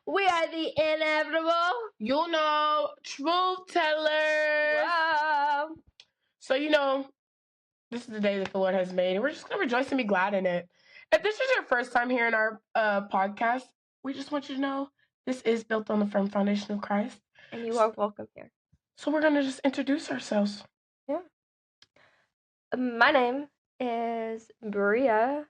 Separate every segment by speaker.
Speaker 1: We are the inevitable,
Speaker 2: you know, truth tellers.
Speaker 1: wow.
Speaker 2: So, this is the day that the Lord has made, and we're just going to rejoice and be glad in it. If this is your first time here in our podcast, we just want you to know this is built on the firm foundation of Christ.
Speaker 1: And you are welcome here.
Speaker 2: So we're going to just introduce ourselves.
Speaker 1: Yeah. My name is Breah,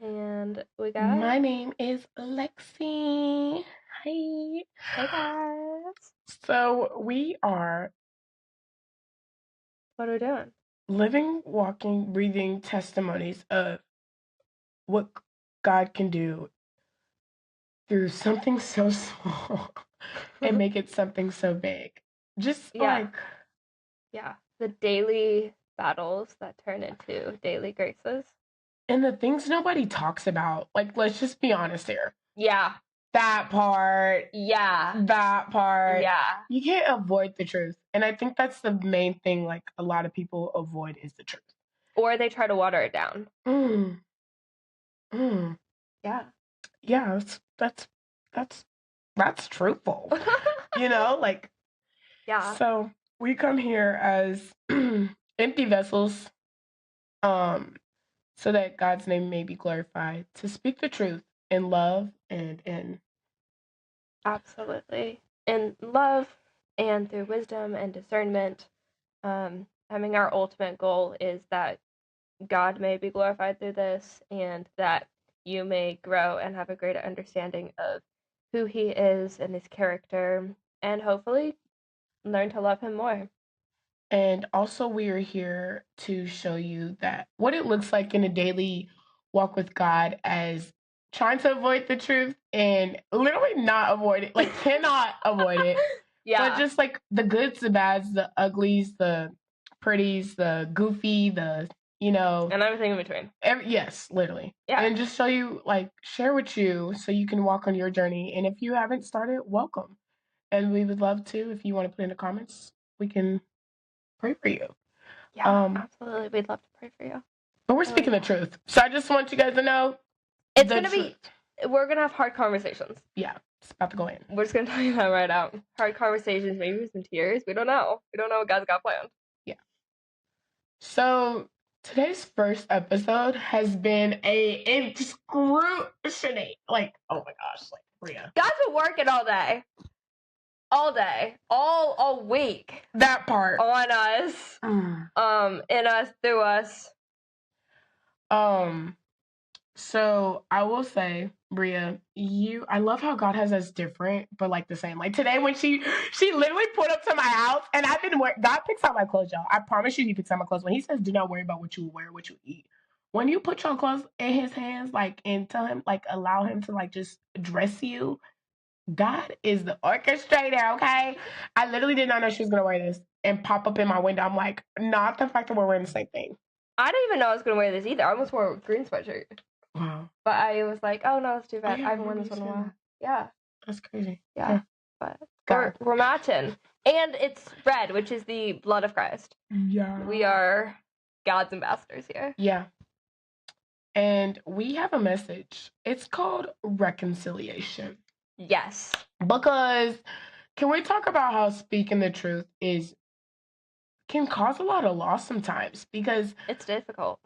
Speaker 1: and we got...
Speaker 2: My name is Lexi. Hi.
Speaker 1: Hey, guys.
Speaker 2: So we are...
Speaker 1: What are we doing?
Speaker 2: Living, walking, breathing testimonies of what God can do through something so small and make it something so big. Just
Speaker 1: Yeah, the daily battles that turn into daily graces.
Speaker 2: And the things nobody talks about. Like, let's just be honest here.
Speaker 1: Yeah.
Speaker 2: That part.
Speaker 1: Yeah.
Speaker 2: That part.
Speaker 1: Yeah.
Speaker 2: You can't avoid the truth. And I think that's the main thing, like, a lot of people avoid is the truth.
Speaker 1: Or they try to water it down. Yeah.
Speaker 2: Yeah, that's truthful. Like...
Speaker 1: Yeah.
Speaker 2: So we come here as empty vessels, so that God's name may be glorified, to speak the truth in love and in...
Speaker 1: Absolutely. In love and through wisdom and discernment. Our ultimate goal is that God may be glorified through this, and that you may grow and have a greater understanding of who he is and his character, and hopefully learn to love him more.
Speaker 2: And also we are here to show you that what it looks like in a daily walk with God, as trying to avoid the truth and literally not avoid it, like cannot avoid it.
Speaker 1: Yeah.
Speaker 2: But just like the goods, the bads, the uglies, the pretties, the goofy, the,
Speaker 1: and everything in between.
Speaker 2: Yes, literally.
Speaker 1: Yeah.
Speaker 2: And just show you, like, share with you so you can walk on your journey. And if you haven't started, welcome. And we would love to, if you want to put in the comments, we can pray for you.
Speaker 1: Yeah, absolutely. We'd love to pray for you.
Speaker 2: But we're speaking the truth. So I just want you guys to know
Speaker 1: we're going to have hard conversations.
Speaker 2: Yeah, it's about to go in.
Speaker 1: We're just going to tell you that right out. Hard conversations, maybe some tears. We don't know. We don't know what God's got planned.
Speaker 2: Yeah. So today's first episode has been a excruciating, like, oh my gosh, like, Breah.
Speaker 1: God's been working all day. All day. All week.
Speaker 2: That part.
Speaker 1: On us. In us, through us.
Speaker 2: So I will say, Breah, I love how God has us different, but like the same. Like today when she literally pulled up to my house, and God picks out my clothes, y'all. I promise you he picks out my clothes. When he says, do not worry about what you wear, what you eat. When you put your clothes in his hands, like, and tell him, like, allow him to, like, just dress you, God is the orchestrator, okay? I literally did not know she was going to wear this and pop up in my window. I'm like, not the fact that we're wearing the same thing.
Speaker 1: I didn't even know I was going to wear this either. I almost wore a green sweatshirt.
Speaker 2: Wow.
Speaker 1: But I was like, oh, no, it's too bad. I haven't worn this one in a while. Yeah.
Speaker 2: That's crazy.
Speaker 1: Yeah. But we're matching. And it's red, which is the blood of Christ.
Speaker 2: Yeah.
Speaker 1: We are God's ambassadors here.
Speaker 2: Yeah. And we have a message. It's called reconciliation.
Speaker 1: Yes.
Speaker 2: Because can we talk about how speaking the truth can cause a lot of loss sometimes? Because
Speaker 1: it's difficult.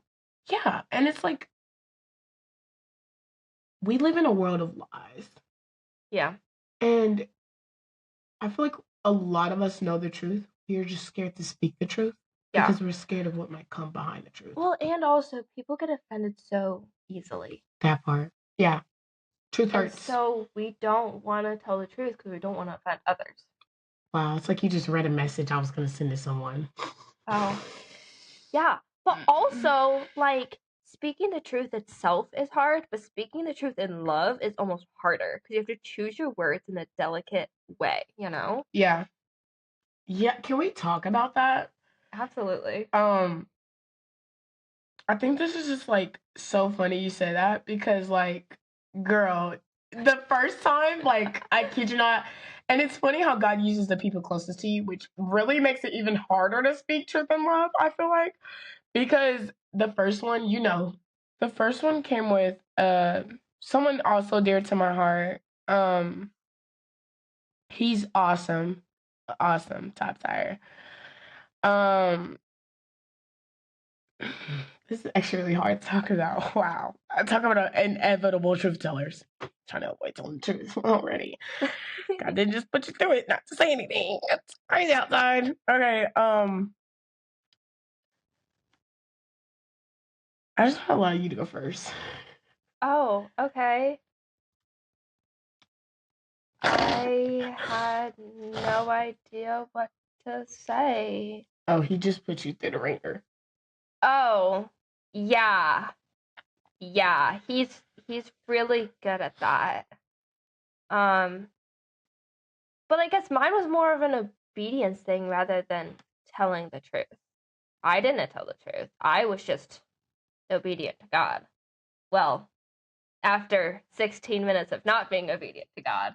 Speaker 2: Yeah. And it's like, we live in a world of lies.
Speaker 1: Yeah.
Speaker 2: And I feel like a lot of us know the truth. We're just scared to speak the truth. Yeah. Because we're scared of what might come behind the truth.
Speaker 1: Well, and also, people get offended so easily.
Speaker 2: That part. Yeah. Truth hurts.
Speaker 1: And so we don't want to tell the truth because we don't want to offend others.
Speaker 2: Wow. It's like you just read a message I was going to send to someone.
Speaker 1: Oh. Yeah. But also, like, speaking the truth itself is hard, but speaking the truth in love is almost harder because you have to choose your words in a delicate way, you know?
Speaker 2: Yeah. Yeah. Can we talk about that?
Speaker 1: Absolutely.
Speaker 2: I think this is just, like, so funny you say that because, like, girl, the first time, like, I kid you not, and it's funny how God uses the people closest to you, which really makes it even harder to speak truth in love, I feel like. Because the first one, the first one came with someone also dear to my heart. He's awesome. Awesome. Top tier. Um, this is actually really hard to talk about. Wow. I talk about inevitable truth tellers. Trying to avoid telling the truth already. God didn't just put you through it not to say anything. It's crazy outside. Okay, I just want to allow you to go first.
Speaker 1: Oh, okay. I had no idea what to say.
Speaker 2: Oh, he just put you through the ringer.
Speaker 1: Oh, yeah. Yeah, he's really good at that. But I guess mine was more of an obedience thing rather than telling the truth. I didn't tell the truth. I was just obedient to God. Well, after 16 minutes of not being obedient to God.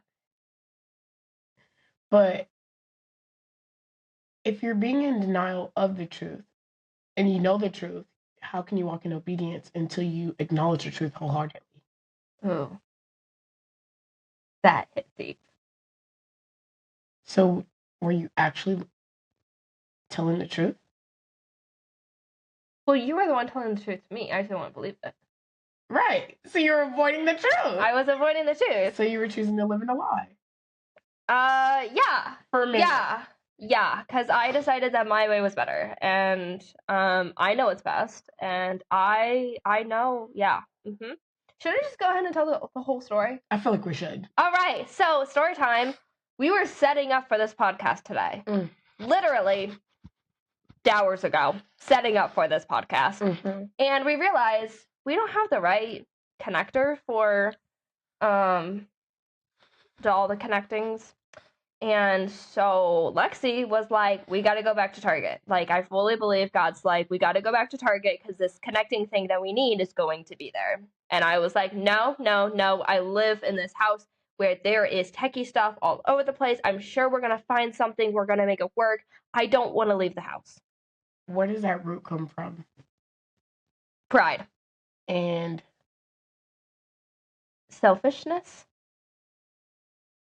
Speaker 2: But if you're being in denial of the truth and you know the truth, how can you walk in obedience until you acknowledge the truth wholeheartedly?
Speaker 1: Ooh. That hit deep.
Speaker 2: So, were you actually telling the truth?
Speaker 1: Well, you were the one telling the truth to me. I didn't want to believe it.
Speaker 2: Right. So you're avoiding the truth.
Speaker 1: I was avoiding the truth.
Speaker 2: So you were choosing to live in a lie.
Speaker 1: Yeah.
Speaker 2: For a minute.
Speaker 1: Yeah, because I decided that my way was better, and I know it's best, and I know, yeah. Should I just go ahead and tell the whole story?
Speaker 2: I feel like we should.
Speaker 1: All right, so story time. We were setting up for this podcast today. Literally hours ago, setting up for this podcast. And we realized we don't have the right connector for all the connectings. And so Lexi was like, we got to go back to Target. Like, I fully believe God's like, we got to go back to Target because this connecting thing that we need is going to be there. And I was like, no. I live in this house where there is techie stuff all over the place. I'm sure we're going to find something. We're going to make it work. I don't want to leave the house.
Speaker 2: Where does that root come from?
Speaker 1: Pride.
Speaker 2: And
Speaker 1: selfishness.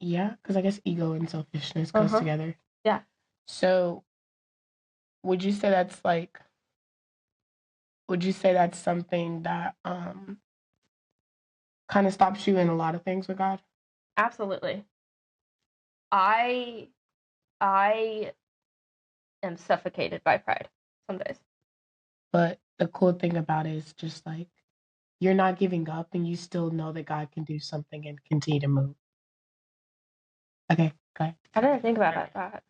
Speaker 2: Yeah, because I guess ego and selfishness goes together.
Speaker 1: Yeah.
Speaker 2: So, would you say that's something that kind of stops you in a lot of things with God?
Speaker 1: Absolutely. I am suffocated by pride some days.
Speaker 2: But the cool thing about it is just like you're not giving up and you still know that God can do something and continue to move. Okay, go ahead.
Speaker 1: I didn't think about that.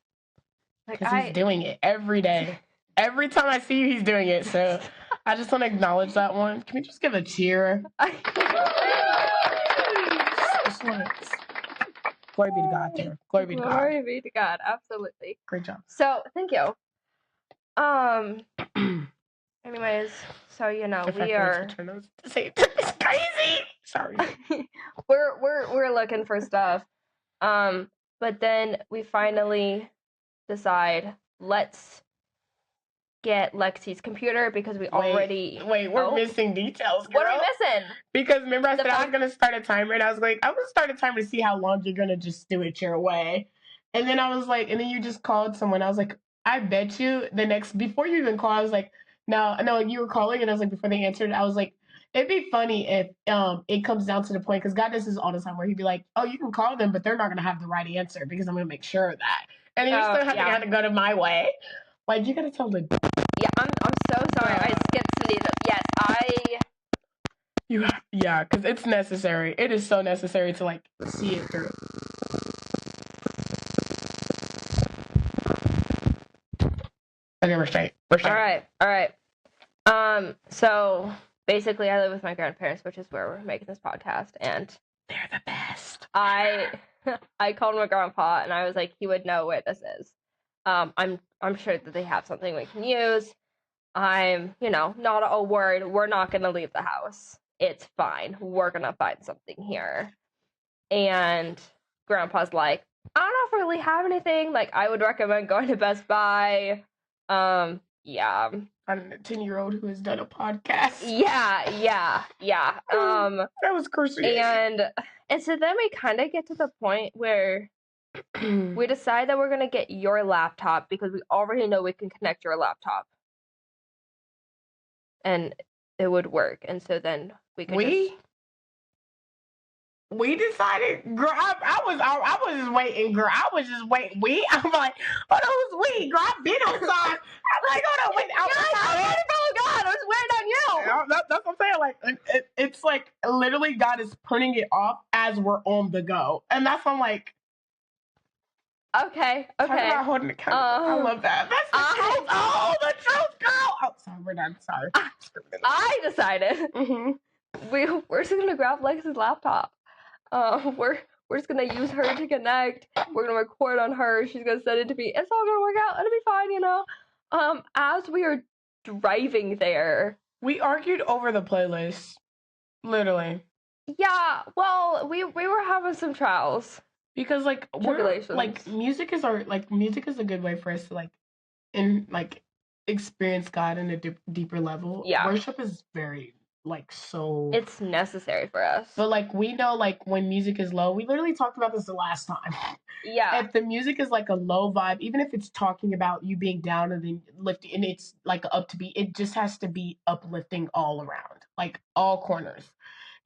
Speaker 2: Because he's doing it every day. Every time I see you, he's doing it. So I just want to acknowledge that one. Can we just give a cheer? Glory be to God, Tara. Glory be to God.
Speaker 1: Glory be to God. Absolutely.
Speaker 2: Great job.
Speaker 1: So, thank you. Anyways, so we are.
Speaker 2: It's crazy. Sorry.
Speaker 1: we're looking for stuff. But then we finally decide, let's get Lexi's computer because we already...
Speaker 2: Wait, we're missing details, girl.
Speaker 1: What are we missing?
Speaker 2: Because remember I said I was going to start a timer, and I was like, I'm going to start a timer to see how long you're going to just do it your way. And then I was like, and then you just called someone. I was like, I bet you before you even call, I was like, no, you were calling, and I was like, before they answered, I was like, it'd be funny if it comes down to the point, because God does this all the time, where he'd be like, oh, you can call them, but they're not going to have the right answer, because I'm going to make sure of that. And then you still have to go to my way. Like, you got to tell the...
Speaker 1: Yeah, I'm so sorry. I skipped some details. Yes,
Speaker 2: Yeah, because it's necessary. It is so necessary to, like, see it through. Okay, we're straight.
Speaker 1: All right. So basically I live with my grandparents, which is where we're making this podcast, and
Speaker 2: they're the best.
Speaker 1: I called my grandpa and I was like, he would know where this is. I'm sure that they have something we can use. I'm, not a word. We're not gonna leave the house. It's fine. We're gonna find something here. And grandpa's like, I don't know if we really have anything. Like, I would recommend going to Best Buy. Yeah.
Speaker 2: I'm a 10-year-old who has done a podcast.
Speaker 1: Yeah.
Speaker 2: That was crucial.
Speaker 1: And so then we kind of get to the point where We decide that we're going to get your laptop because we already know we can connect your laptop. And it would work. And so then we could
Speaker 2: We decided, girl. I was just waiting, girl. I was just waiting. I'm like, oh, who's we? Girl, I've been outside. I'm like, hold on, wait.
Speaker 1: God, I was waiting on you.
Speaker 2: That's what I'm saying. Like, it's like literally God is putting it off as we're on the go, and that's why I'm like,
Speaker 1: okay.
Speaker 2: Talk about holding the camera. I love that. That's the truth. Oh, the truth, girl. Oh, sorry, we're done. Sorry.
Speaker 1: I decided we're just gonna grab Lexi's laptop. We're just gonna use her to connect. We're gonna record on her. She's gonna send it to me. It's all gonna work out. It'll be fine, you know. As we are driving there,
Speaker 2: we argued over the playlist. Literally.
Speaker 1: Yeah. Well, we were having some trials
Speaker 2: because like music is a good way for us to experience God in a deeper level.
Speaker 1: Yeah.
Speaker 2: Worship is very so
Speaker 1: it's necessary for us.
Speaker 2: But we know when music is low, we literally talked about this the last time.
Speaker 1: Yeah.
Speaker 2: If the music is a low vibe, even if it's talking about you being down and then lifting and it's up to be, it just has to be uplifting all around, all corners.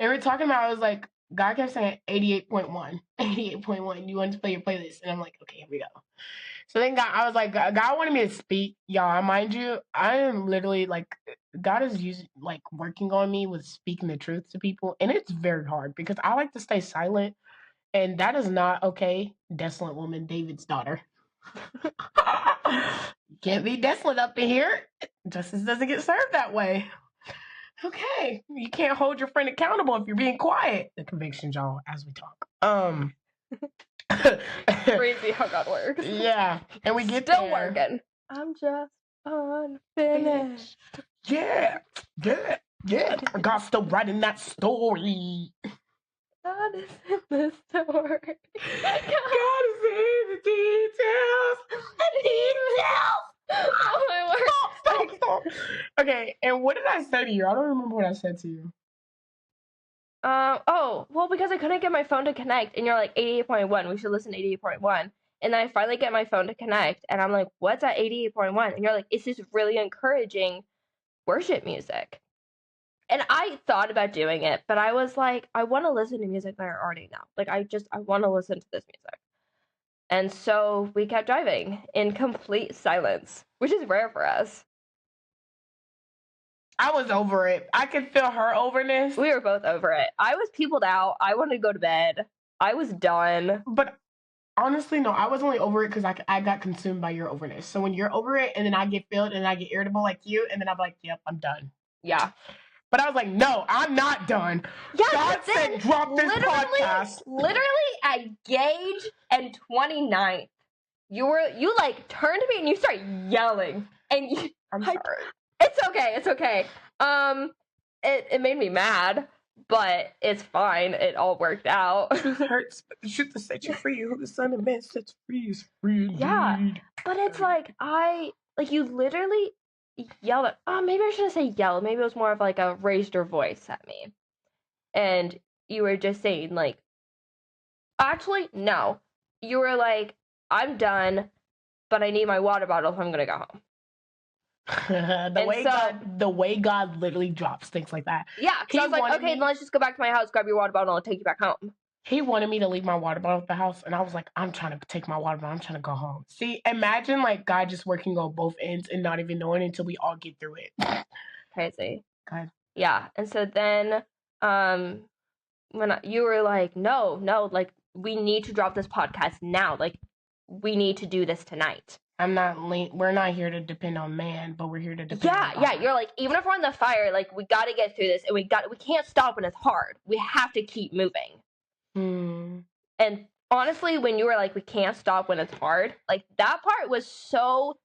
Speaker 2: And we're talking about, I was like, God kept saying 88.1, 88.1, you want to play your playlist? And I'm like, okay, here we go. So then I was like, God wanted me to speak. Y'all, mind you, I am literally God is working on me with speaking the truth to people. And it's very hard because I like to stay silent. And that is not okay. Desolate woman, David's daughter. You can't be desolate up in here. Justice doesn't get served that way. Okay. You can't hold your friend accountable if you're being quiet. The conviction, y'all, as we talk.
Speaker 1: Crazy how God works.
Speaker 2: Yeah. And we get
Speaker 1: still working. I'm just unfinished.
Speaker 2: Yeah. God's still writing that story.
Speaker 1: God is in the story.
Speaker 2: God is in the details. Oh my word. Stop. Okay, and what did I say to you? I don't remember what I said to you.
Speaker 1: Because I couldn't get my phone to connect, and you're like 88.1. We should listen to 88.1. And then I finally get my phone to connect, and I'm like, what's at 88.1? And you're like, it's just really encouraging worship music. And I thought about doing it, but I was like, I want to listen to music that I already know. I want to listen to this music. And so we kept driving in complete silence, which is rare for us.
Speaker 2: I was over it. I could feel her overness.
Speaker 1: We were both over it. I was peopled out. I wanted to go to bed. I was done.
Speaker 2: But honestly, no, I was only over it because I got consumed by your overness. So when you're over it and then I get filled and I get irritable like you, and then I'm like, yep, I'm done.
Speaker 1: Yeah.
Speaker 2: But I was like, no, I'm not done.
Speaker 1: Yeah,
Speaker 2: God said drop this podcast.
Speaker 1: Literally at Gage and 29th, you turned to me and you started yelling. And
Speaker 2: I'm sorry.
Speaker 1: It's okay. It made me mad, but it's fine. It all worked out.
Speaker 2: Truth hurts, but the truth will set you free. Who the Son of Man sets free is free indeed.
Speaker 1: Yeah, but it's you literally yelled at, maybe I shouldn't say yell. Maybe it was more of a raised your voice at me. And you were just saying actually, no. You were like, I'm done, but I need my water bottle if I'm going to go home.
Speaker 2: The way God literally drops things like that.
Speaker 1: Yeah, because I was like, okay, then let's just go back to my house, grab your water bottle, and I'll take you back home.
Speaker 2: He wanted me to leave my water bottle at the house, and I was like, I'm trying to take my water bottle, I'm trying to go home. See, imagine God just working on both ends and not even knowing until we all get through it.
Speaker 1: Crazy.
Speaker 2: God.
Speaker 1: Yeah, and so then when you were like, no, we need to drop this podcast now. We need to do this tonight.
Speaker 2: We're not here to depend on man, but we're here to depend on God.
Speaker 1: Yeah, you're like, even if we're in the fire, we got to get through this, and we can't stop when it's hard. We have to keep moving. And honestly, when you were like, we can't stop when it's hard, that part was so,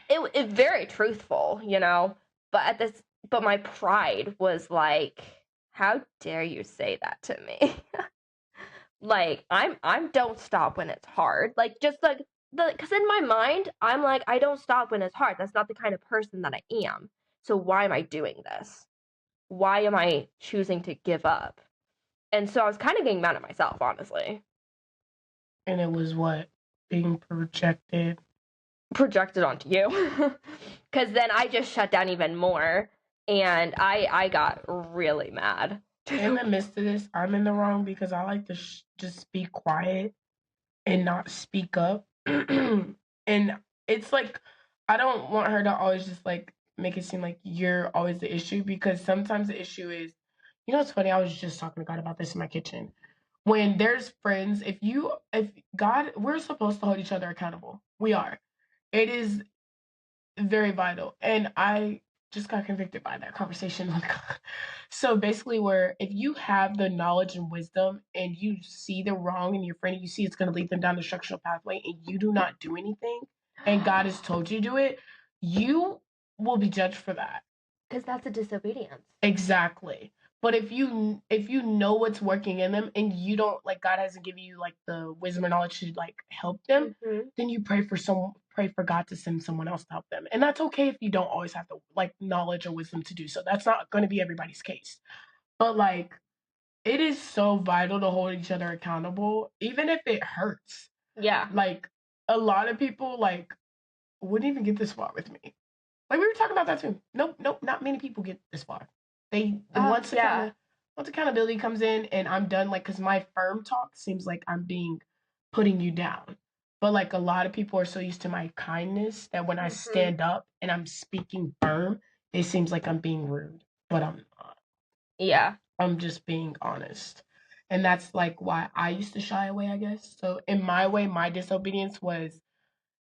Speaker 1: it very truthful, you know, but my pride was like, how dare you say that to me? I'm don't stop when it's hard. Because in my mind, I'm like, I don't stop when it's hard. That's not the kind of person that I am. So why am I doing this? Why am I choosing to give up? And so I was kind of getting mad at myself, honestly.
Speaker 2: And it was what? Being projected
Speaker 1: onto you. Because then I just shut down even more, and I got really mad.
Speaker 2: In the midst of this, I'm in the wrong because I like to just be quiet and not speak up. And it's like, I don't want her to always just like make it seem like you're always the issue, because sometimes the issue is, you know, it's funny. I was just talking to God about this in my kitchen. When there's friends, if God, we're supposed to hold each other accountable. We are. It is very vital. And I just got convicted by that conversation with God. So basically, where if you have the knowledge and wisdom and you see the wrong in your friend and you see it's going to lead them down the structural pathway and you do not do anything and God has told you to do it, you will be judged for that.
Speaker 1: Because that's a disobedience.
Speaker 2: Exactly. But if you know what's working in them and you don't, like, God hasn't given you like the wisdom or knowledge to like help them, then you pray for God to send someone else to help them. And that's okay if you don't always have the like knowledge or wisdom to do so. That's not going to be everybody's case. But like, it is so vital to hold each other accountable, even if it hurts.
Speaker 1: Yeah.
Speaker 2: Like, a lot of people like wouldn't even get this far with me. Like, we were talking about that too. Nope, not many people get this far. Once accountability comes in and I'm done, like, because my firm talk seems like I'm putting you down. But like, a lot of people are so used to my kindness that when I stand up and I'm speaking firm, it seems like I'm being rude. But I'm not.
Speaker 1: Yeah.
Speaker 2: I'm just being honest. And that's like why I used to shy away, I guess. So in my way, my disobedience was,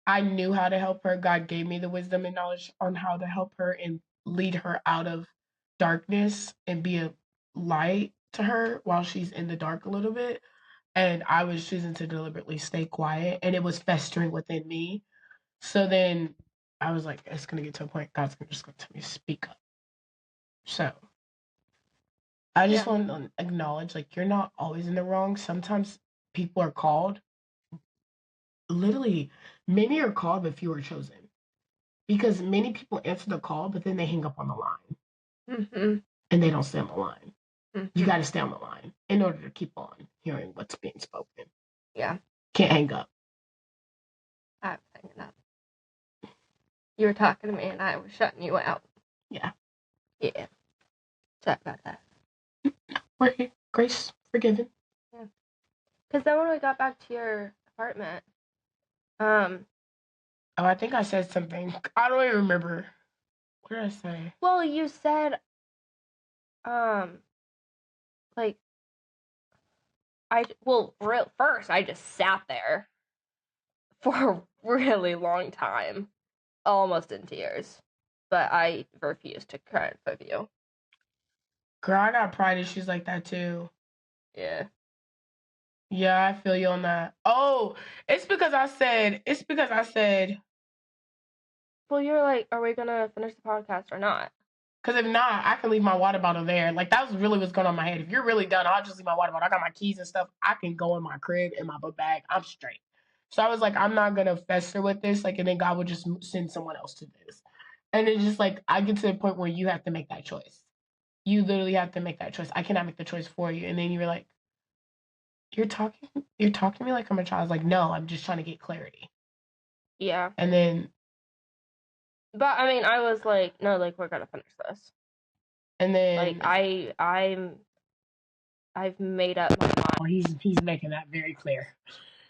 Speaker 2: I knew how to help her. God gave me the wisdom and knowledge on how to help her and lead her out of darkness and be a light to her while she's in the dark a little bit. And I was choosing to deliberately stay quiet, and it was festering within me. So then I was like, it's going to get to a point God's just going to tell me to speak up. So I just want to acknowledge, like, you're not always in the wrong. Sometimes people are called. Literally, many are called, but few are chosen. Because many people answer the call, but then they hang up on the line. And they don't stay on the line. You got to stay on the line in order to keep on hearing what's being spoken.
Speaker 1: Yeah.
Speaker 2: Can't hang up.
Speaker 1: I was hanging up. You were talking to me and I was shutting you out.
Speaker 2: Yeah.
Speaker 1: Yeah. Sorry about that.
Speaker 2: We're here. Grace, forgiven.
Speaker 1: Yeah. Because then when we got back to your apartment,
Speaker 2: oh, I think I said something. I don't even remember. What did I say?
Speaker 1: Well, you said, like, first I just sat there for a really long time, almost in tears, but I refused to cry in front of you.
Speaker 2: Girl, I got pride issues like that too.
Speaker 1: Yeah.
Speaker 2: Yeah, I feel you on that. Oh, it's because I said.
Speaker 1: Well, you're like, are we gonna finish the podcast or not?
Speaker 2: Because if not, I can leave my water bottle there. Like, that was really what's going on in my head. If you're really done, I'll just leave my water bottle. I got my keys and stuff. I can go in my crib, in my book bag. I'm straight. So I was like, I'm not going to fester with this. Like, and then God would just send someone else to this. And it's just like, I get to the point where you have to make that choice. You literally have to make that choice. I cannot make the choice for you. And then you're like, you're talking to me like I'm a child. I was like, no, I'm just trying to get clarity.
Speaker 1: Yeah.
Speaker 2: And then.
Speaker 1: But I mean, I was like, no, like, we're gonna finish this.
Speaker 2: And then,
Speaker 1: like, I've made up my mind.
Speaker 2: Oh, he's making that very clear.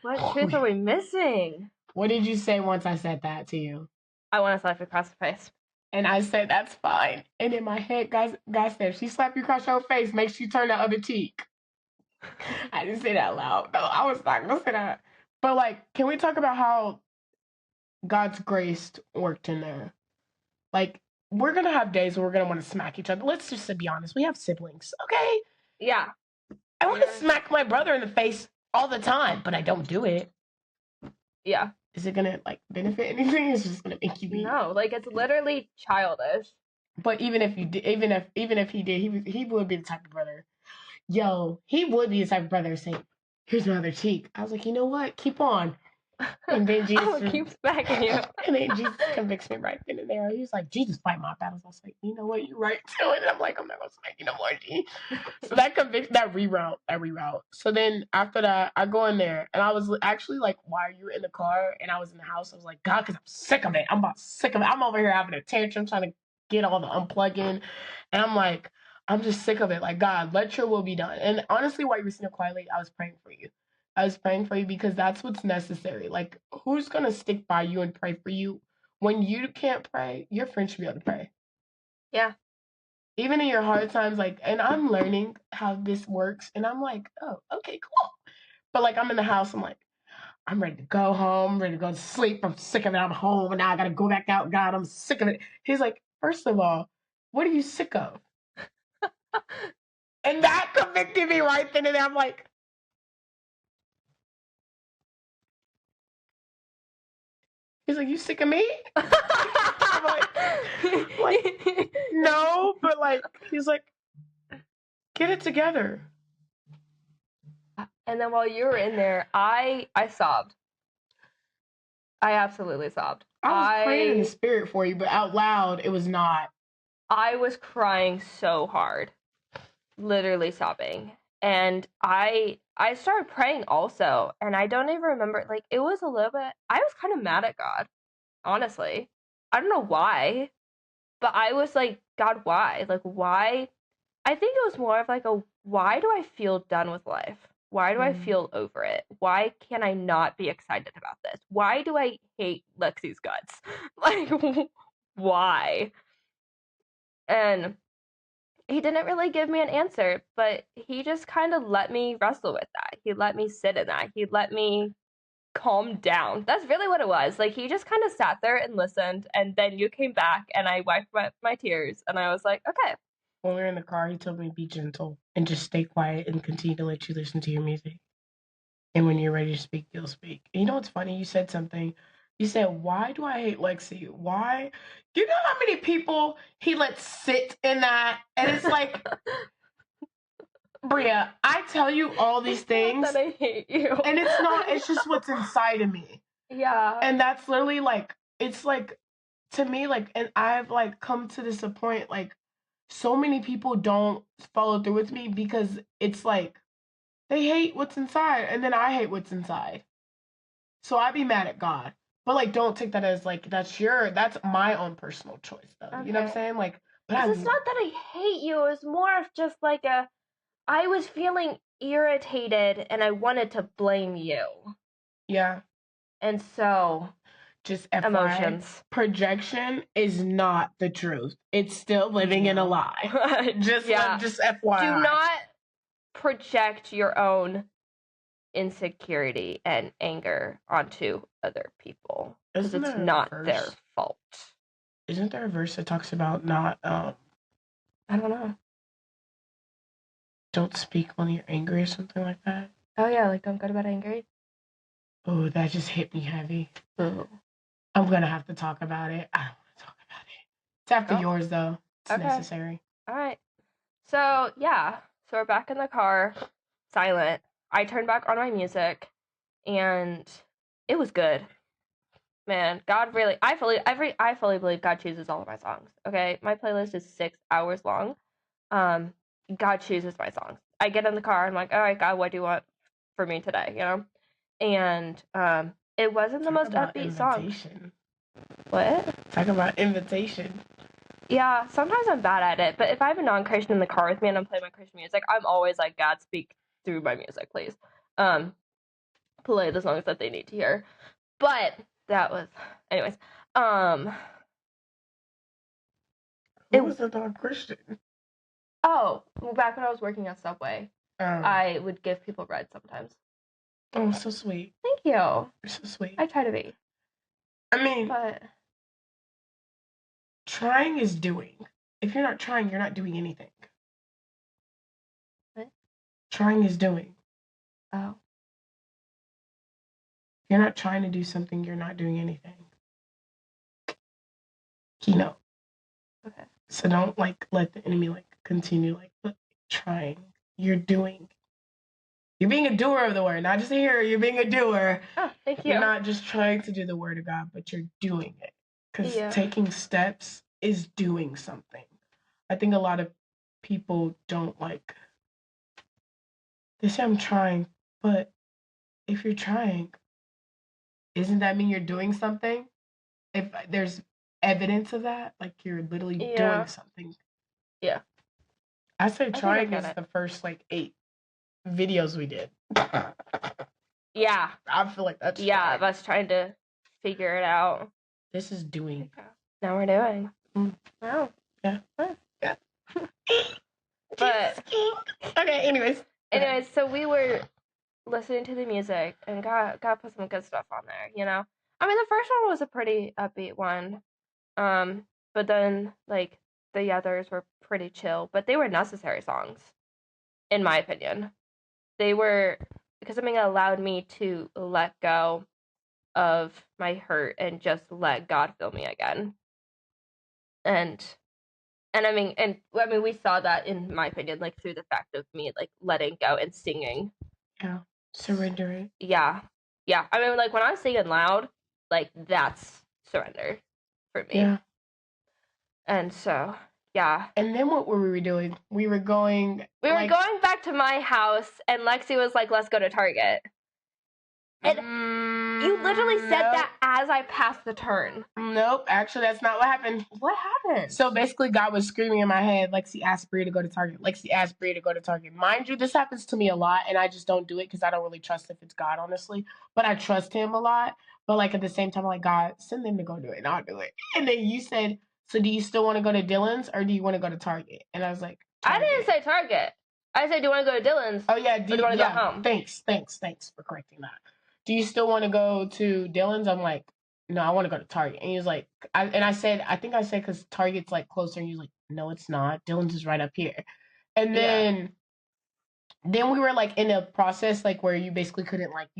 Speaker 1: What truth are we missing?
Speaker 2: What did you say once I said that to you?
Speaker 1: I want to slap you across the face.
Speaker 2: And I said, that's fine. And in my head, God said, if she slap you across your face, make sure you turn the other cheek. I didn't say that out loud. No, I was not going to say that. But, like, can we talk about how God's grace worked in there? Like, we're going to have days where we're going to want to smack each other. Let's just be honest. We have siblings, okay?
Speaker 1: Yeah.
Speaker 2: I want to smack my brother in the face all the time, but I don't do it.
Speaker 1: Yeah.
Speaker 2: Is it going to, like, benefit anything? It's just going to make you be...
Speaker 1: No, like, it's literally childish.
Speaker 2: But even if he did, he would be the type of brother. Yo, he would be the type of brother to say, here's my other cheek. I was like, you know what? Keep on. And then Jesus
Speaker 1: keep smacking you.
Speaker 2: And then Jesus convicts me right then and there. He's like, Jesus, fight my battles. I was like, you know what, you're right too. And I'm like, I'm not gonna smack you no more, G. So that reroute. So then after that, I go in there and I was actually like, while you were in the car and I was in the house, I was like, God, because I'm sick of it. I'm about sick of it. I'm over here having a tantrum trying to get all the unplugging. And I'm like, I'm just sick of it. Like, God, let your will be done. And honestly, while you were sitting there quietly, I was praying for you. I was praying for you because that's what's necessary. Like, who's going to stick by you and pray for you when you can't pray? Your friends should be able to pray.
Speaker 1: Yeah.
Speaker 2: Even in your hard times, like, and I'm learning how this works. And I'm like, oh, okay, cool. But like, I'm in the house. I'm like, I'm ready to go home. I'm ready to go to sleep. I'm sick of it. I'm home. And now I got to go back out. God, I'm sick of it. He's like, first of all, what are you sick of? And that convicted me right then and there. I'm like, he's like, you sick of me? I'm like, no, but like, he's like, get it together.
Speaker 1: And then while you were in there, I sobbed. I absolutely sobbed.
Speaker 2: I was praying in the spirit for you, but out loud, it was not.
Speaker 1: I was crying so hard, literally sobbing. And I started praying also, and I don't even remember, like, it was a little bit, I was kind of mad at God, honestly. I don't know why, but I was like, God, why? Like, why? I think it was more of like why do I feel done with life? Why do I feel over it? Why can I not be excited about this? Why do I hate Lexi's guts? Like, why? And he didn't really give me an answer, but he just kind of let me wrestle with that. He let me sit in that. He let me calm down. That's really what it was. Like, he just kind of sat there and listened, and then you came back, and I wiped my tears, and I was like, okay.
Speaker 2: When we were in the car, he told me to be gentle and just stay quiet and continue to let you listen to your music. And when you're ready to speak, you'll speak. And you know what's funny? You said something. You said, why do I hate Lexi? Why? You know how many people he lets sit in that? And it's like, Breah, I tell you all these things.
Speaker 1: That I hate you.
Speaker 2: And it's not, it's just what's inside of me.
Speaker 1: Yeah.
Speaker 2: And that's literally like, it's like, to me, like, and I've like come to this point, like, so many people don't follow through with me because it's like, they hate what's inside, and then I hate what's inside. So I be mad at God. But like, don't take that as like, that's my own personal choice, though. Okay. You know what I'm saying? Like, but
Speaker 1: it's not that I hate you. It was more of just like I was feeling irritated and I wanted to blame you.
Speaker 2: Yeah.
Speaker 1: And so,
Speaker 2: just FYI,
Speaker 1: emotions.
Speaker 2: Projection is not the truth. It's still living in a lie. just FYI.
Speaker 1: Do not project your own insecurity and anger onto other people, because it's not their fault.
Speaker 2: Isn't there a verse that talks about not
Speaker 1: I don't know.
Speaker 2: Don't speak when you're angry or something like that?
Speaker 1: Oh yeah, like don't go to bed angry.
Speaker 2: Oh, that just hit me heavy.
Speaker 1: Ooh.
Speaker 2: I'm gonna have to talk about it. I don't want to talk about it. It's after yours though. It's necessary.
Speaker 1: All right. So yeah, so we're back in the car, silent. I turned back on my music, and it was good. Man, God really, I fully believe God chooses all of my songs. Okay, my playlist is 6 hours long. God chooses my songs. I get in the car, I'm like, all right, God, what do you want for me today? You know, and it wasn't the most upbeat song. What?
Speaker 2: Talk about invitation.
Speaker 1: Yeah, sometimes I'm bad at it, but if I have a non-Christian in the car with me and I'm playing my Christian music, I'm always like, God, speak through my music, please. Play the songs that they need to hear. But that was, anyways.
Speaker 2: Who was a non-Christian?
Speaker 1: Oh, back when I was working at Subway, I would give people bread sometimes.
Speaker 2: Oh, so sweet.
Speaker 1: Thank you.
Speaker 2: You're so sweet.
Speaker 1: I try to be.
Speaker 2: I mean,
Speaker 1: but
Speaker 2: trying is doing. If you're not trying, you're not doing anything.
Speaker 1: What?
Speaker 2: Trying is doing.
Speaker 1: Oh.
Speaker 2: If you're not trying to do something, you're not doing anything. Keynote.
Speaker 1: Okay.
Speaker 2: So don't like let the enemy like continue like trying. You're doing. You're being a doer of the word, not just a hearer. You're being a doer.
Speaker 1: Oh, thank you.
Speaker 2: You're not just trying to do the word of God, but you're doing it. Because taking steps is doing something. I think a lot of people don't like, they say I'm trying, but if you're trying, isn't that mean you're doing something? If there's evidence of that, like you're literally doing something.
Speaker 1: Yeah.
Speaker 2: I say trying is the first like 8 videos we did.
Speaker 1: Yeah.
Speaker 2: I feel like that's
Speaker 1: of us trying to figure it out.
Speaker 2: This is doing.
Speaker 1: Now we're doing. Wow.
Speaker 2: Yeah.
Speaker 1: Yeah.
Speaker 2: But okay, anyways,
Speaker 1: so we were listening to the music and God put some good stuff on there, you know. I mean, the first one was a pretty upbeat one. But then like the others were pretty chill, but they were necessary songs, in my opinion. They were, because I mean, it allowed me to let go of my hurt and just let God fill me again. And I mean, we saw that, in my opinion, like through the fact of me like letting go and singing.
Speaker 2: Yeah, surrendering.
Speaker 1: Yeah. I mean, like when I'm singing loud, like that's surrender for me.
Speaker 2: Yeah.
Speaker 1: And so, yeah.
Speaker 2: And then what were we doing? We were going
Speaker 1: back to my house, and Lexi was like, "Let's go to Target." And you literally said that as I passed the turn.
Speaker 2: Nope, actually, that's not what happened.
Speaker 1: What happened?
Speaker 2: So basically, God was screaming in my head, Lexi asked Breah to go to Target. Lexi asked Breah to go to Target. Mind you, this happens to me a lot, and I just don't do it because I don't really trust if it's God, honestly. But I trust him a lot. But like at the same time, I'm like, God, send them to go do it, and I'll do it. And then you said, so do you still want to go to Dylan's, or do you want to go to Target? And I was like,
Speaker 1: Target. I didn't say Target. I said, do you want to go to Dylan's?
Speaker 2: Oh, yeah.
Speaker 1: Do you want to go home?
Speaker 2: Thanks for correcting that. Do you still want to go to Dylan's? I'm like, no, I want to go to Target. And he was like, I think I said because Target's like closer. And he was like, no, it's not. Dylan's is right up here. And then we were like in a process like where you basically couldn't like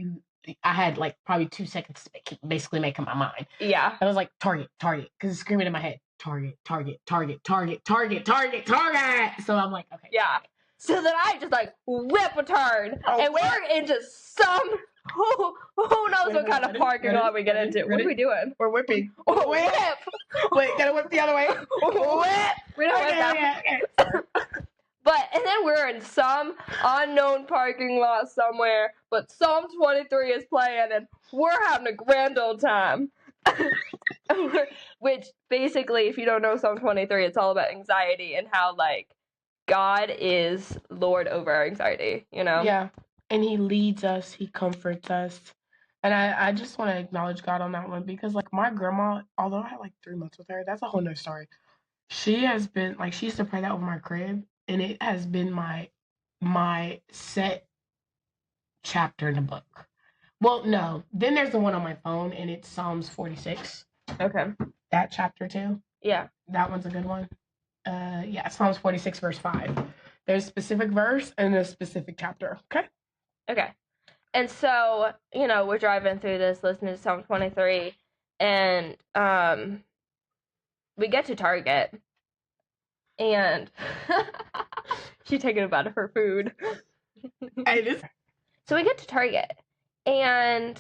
Speaker 2: I had like probably 2 seconds to basically make up my mind.
Speaker 1: Yeah.
Speaker 2: I was like, Target, because it's screaming in my head, Target. So I'm like, okay.
Speaker 1: Yeah. Target. So then I just like whip a turn, and we're into some who knows what kind of parking lot we get into. What are we doing?
Speaker 2: We're whipping.
Speaker 1: Whip.
Speaker 2: Wait, gotta whip the other way.
Speaker 1: Whip. We don't whip that. But and then we're in some unknown parking lot somewhere, but Psalm 23 is playing, and we're having a grand old time. Which basically, if you don't know Psalm 23, it's all about anxiety and how like God is Lord over our anxiety, you know?
Speaker 2: Yeah. And he leads us, he comforts us. And I just want to acknowledge God on that one because like my grandma, although I had like 3 months with her, that's a whole nother story. She has been like, she used to pray that over my crib, and it has been my set chapter in the book. Well, no. Then there's the one on my phone, and it's Psalms 46.
Speaker 1: Okay.
Speaker 2: That chapter too.
Speaker 1: Yeah.
Speaker 2: That one's a good one. Psalms 46 verse 5. There's a specific verse and a specific chapter. Okay.
Speaker 1: And so, you know, we're driving through this, listening to Psalm 23, and we get to Target, and she's taking a bite of her food. So we get to Target, and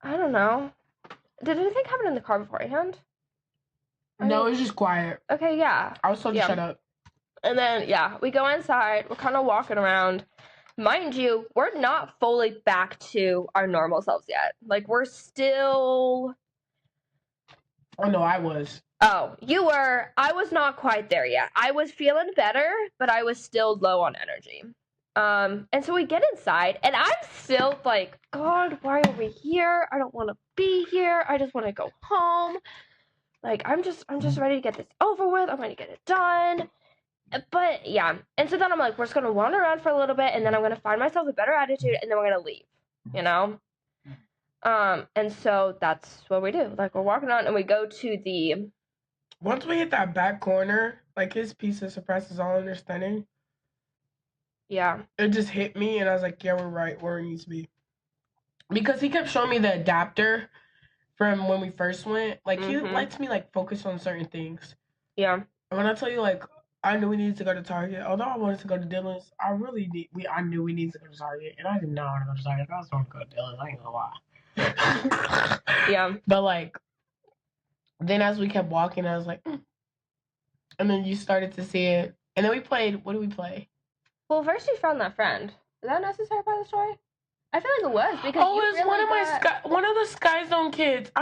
Speaker 1: I don't know. Did anything happen in the car beforehand?
Speaker 2: No, it was just quiet.
Speaker 1: Okay, yeah.
Speaker 2: I was told to shut up.
Speaker 1: And then, we go inside. We're kind of walking around. Mind you, we're not fully back to our normal selves yet. Like, we're still...
Speaker 2: Oh, no, I was.
Speaker 1: Oh, you were. I was not quite there yet. I was feeling better, but I was still low on energy. And so we get inside, and I'm still like, God, why are we here? I don't want to be here. I just want to go home. Like, I'm just ready to get this over with. I'm ready to get it done. But, yeah. And so then I'm like, we're just going to wander around for a little bit, and then I'm going to find myself a better attitude, and then we're going to leave, you know? And so that's what we do. Like, we're walking around, and we go to the...
Speaker 2: Once we hit that back corner, like, his piece of surpasses all understanding.
Speaker 1: Yeah.
Speaker 2: It just hit me, and I was like, yeah, we're right where it needs to be. Because he kept showing me the adapter from when we first went. Like, he lets me, like, focus on certain things.
Speaker 1: Yeah.
Speaker 2: And when I tell you, like, I knew we needed to go to Target. Although I wanted to go to Dylan's, I knew we needed to go to Target, and I did not want to go to Target. I was going to go to Dylan's. I ain't gonna lie.
Speaker 1: Yeah.
Speaker 2: But like, then as we kept walking, I was like, and then you started to see it, and then we played. What did we play?
Speaker 1: Well, first you found that friend. Is that necessary part of the story? I feel like it was because
Speaker 2: it's
Speaker 1: really
Speaker 2: one of the Sky Zone kids.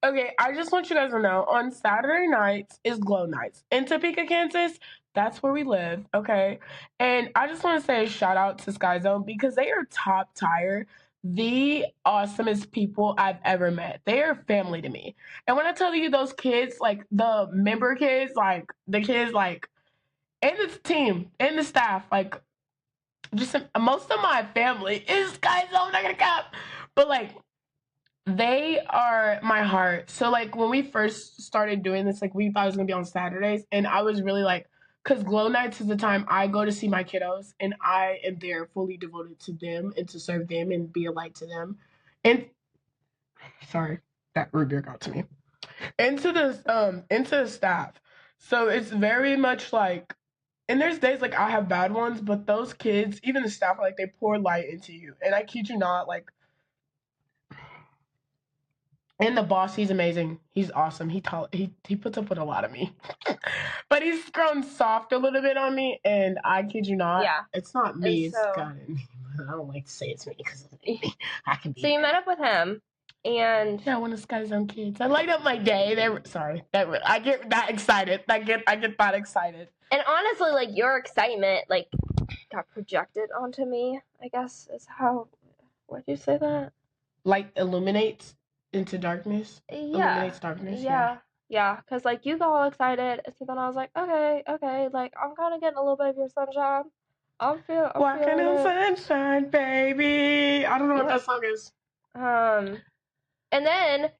Speaker 2: Okay, I just want you guys to know on Saturday nights is glow nights in Topeka, Kansas. That's where we live. Okay, and I just want to say a shout out to Sky Zone because they are top tier, the awesomest people I've ever met. They are family to me. And when I tell you those kids, like the member kids, like the kids, like and the team and the staff, like just most of my family is Sky Zone. Not gonna cap, but like they are my heart. So like when we first started doing this, like we thought it was gonna be on Saturdays, and I was really like, because glow nights is the time I go to see my kiddos, and I am there fully devoted to them and to serve them and be a light to them. And sorry, that root beer got to me. Into the staff. So it's very much like, and there's days like I have bad ones, but those kids, even the staff, like they pour light into you. And I kid you not, like, and the boss, he's amazing. He's awesome. He puts up with a lot of me, but he's grown soft a little bit on me. And I kid you not, it's not me. It's God. I don't like to say it's me because I can be.
Speaker 1: So you met up with him. And
Speaker 2: yeah, one of Sky Zone kids. I light up my day. I get that excited. I get that excited.
Speaker 1: And honestly, like your excitement, like got projected onto me. I guess is how. Would you say that?
Speaker 2: Light illuminates into darkness.
Speaker 1: Yeah.
Speaker 2: Illuminates darkness.
Speaker 1: Yeah. Because like you got all excited, so then I was like, okay, like I'm kind of getting a little bit of your sunshine.
Speaker 2: Walking in sunshine, baby. I don't know what that song is.
Speaker 1: And then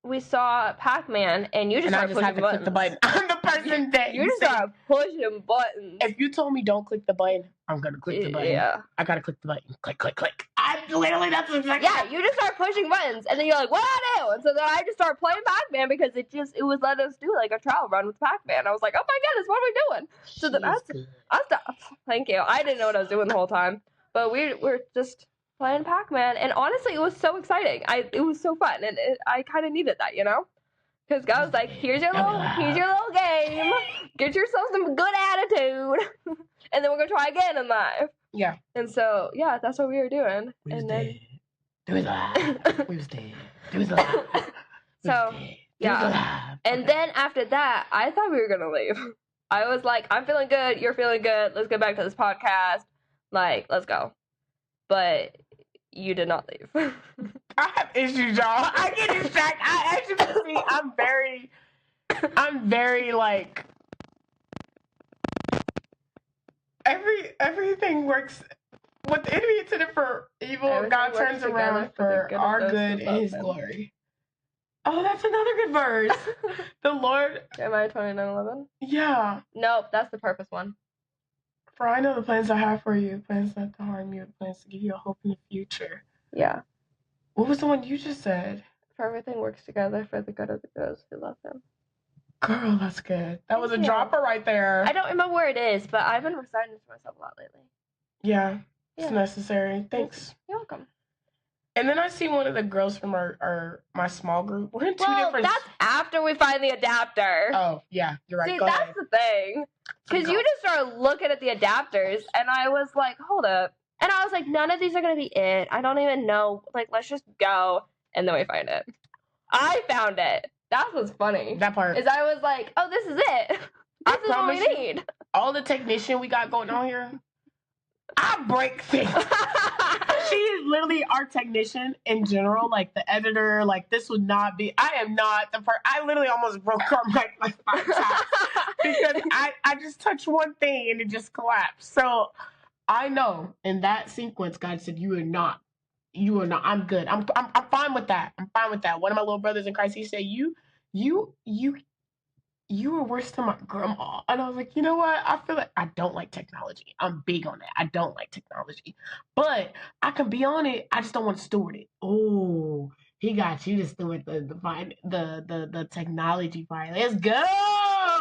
Speaker 1: we saw Pac-Man, and you just started pushing buttons.
Speaker 2: Click the button. I'm the person that
Speaker 1: you just started pushing buttons.
Speaker 2: If you told me don't click the button, I'm gonna click the button. Yeah. I gotta click the button. Click. That's exactly.
Speaker 1: Yeah, you just start pushing buttons, and then you're like, "What do I do?" And so then I just started playing Pac-Man because it was letting us do like a trial run with Pac-Man. I was like, "Oh my goodness, what are we doing?" So then I stopped. Thank you. I didn't know what I was doing the whole time, but we're just playing Pac-Man, and honestly, it was so exciting. It was so fun, and I kind of needed that, you know, because God was like, "Here's your little game. Get yourself some good attitude, and then we're gonna try again in life."
Speaker 2: Yeah.
Speaker 1: And so that's what we were doing. We was dead.
Speaker 2: We was alive.
Speaker 1: So yeah. And then after that, I thought we were gonna leave. I was like, "I'm feeling good. You're feeling good. Let's get back to this podcast. Like, let's go." But you did not leave.
Speaker 2: I have issues, y'all. I get distracted. As you can see, I'm very like everything works. What the enemy intended for evil, everything God turns around for our good and His glory. Oh, that's another good verse. The Lord.
Speaker 1: Jeremiah 29:11.
Speaker 2: Yeah.
Speaker 1: Nope, that's the purpose one.
Speaker 2: For I know the plans I have for you, plans not to harm you, plans to give you a hope in the future.
Speaker 1: Yeah.
Speaker 2: What was the one you just said?
Speaker 1: For everything works together for the good of those who love Him.
Speaker 2: Girl, that's good. That was a dropper right there.
Speaker 1: I don't remember where it is, but I've been reciting it to myself a lot lately.
Speaker 2: Yeah, it's necessary. Thanks.
Speaker 1: You're welcome.
Speaker 2: And then I see one of the girls from my small group. We're in two different.
Speaker 1: That's after we find the adapter.
Speaker 2: Oh, yeah, you're right.
Speaker 1: See, that's the thing. Because you just started looking at the adapters, and I was like, hold up. And I was like, none of these are going to be it. I don't even know. Like, let's just go. And then we find it. I found it. That's what's funny.
Speaker 2: That part.
Speaker 1: Is I was like, oh, this is it. This is what we need.
Speaker 2: All the technician we got going on here, I break things. She is literally our technician in general, like the editor. Like this would not be. I am not the part. I literally almost broke our mic like 5 times because I just touched one thing and it just collapsed. So I know in that sequence, God said, "You are not. You are not. I'm good. I'm fine with that. I'm fine with that." One of my little brothers in Christ, he said, You were worse than my grandma. And I was like, you know what? I feel like I don't like technology. I'm big on that. I don't like technology. But I can be on it. I just don't want to steward it. Oh, he got you to steward the technology part. Let's go.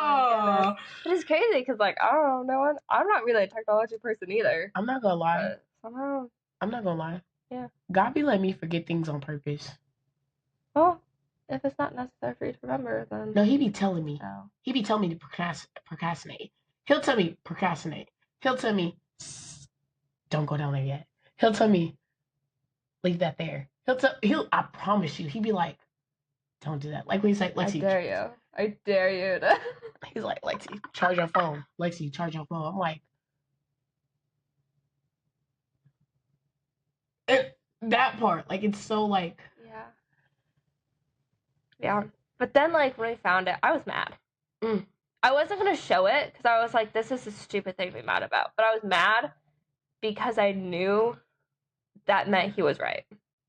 Speaker 2: Oh.
Speaker 1: It is crazy because, like, I don't know, I'm not really a technology person either.
Speaker 2: I'm not gonna lie.
Speaker 1: But somehow,
Speaker 2: I'm not gonna lie.
Speaker 1: yeah.
Speaker 2: God be letting me forget things on purpose.
Speaker 1: Well, if it's not necessary for you to remember, then
Speaker 2: No, he be telling me.
Speaker 1: no.
Speaker 2: He be telling me to procrastinate. He'll tell me procrastinate. He'll tell me don't go down there yet. He'll tell me leave that there. I promise you, he'd be like, don't do that. Like when he's like, Lexi,
Speaker 1: I dare you to.
Speaker 2: He's like, Lexi, charge your phone. Lexi, charge your phone. I'm like, that part, like, it's so like,
Speaker 1: yeah. But then, like, when I found it, I was mad. I wasn't gonna show it because I was like, this is a stupid thing to be mad about. But I was mad because I knew that meant he was right.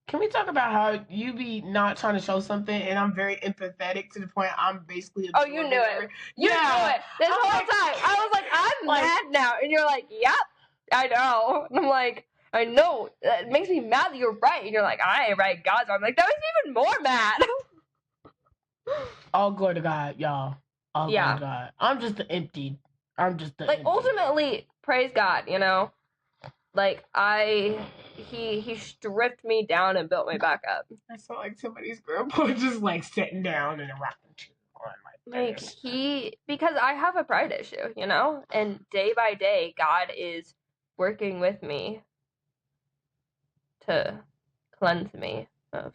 Speaker 2: Can we talk about how you be not trying to show something and I'm very empathetic to the point I'm basically
Speaker 1: oh, you knew it. You knew it this whole time. I was like, I'm mad now. And you're like, yep, I know. And I'm like, I know. It makes me mad that you're right. And you're like, I ain't right, God's right. I'm like, that makes me even more mad.
Speaker 2: All glory to God, y'all. All glory to God. I'm just the empty.
Speaker 1: Ultimately, praise God, you know? Like, he stripped me down and built me back up.
Speaker 2: I saw, like, somebody's grandpa just, like, sitting down in a rocking chair.
Speaker 1: Like, because I have a pride issue, you know? And day by day, God is working with me to cleanse me of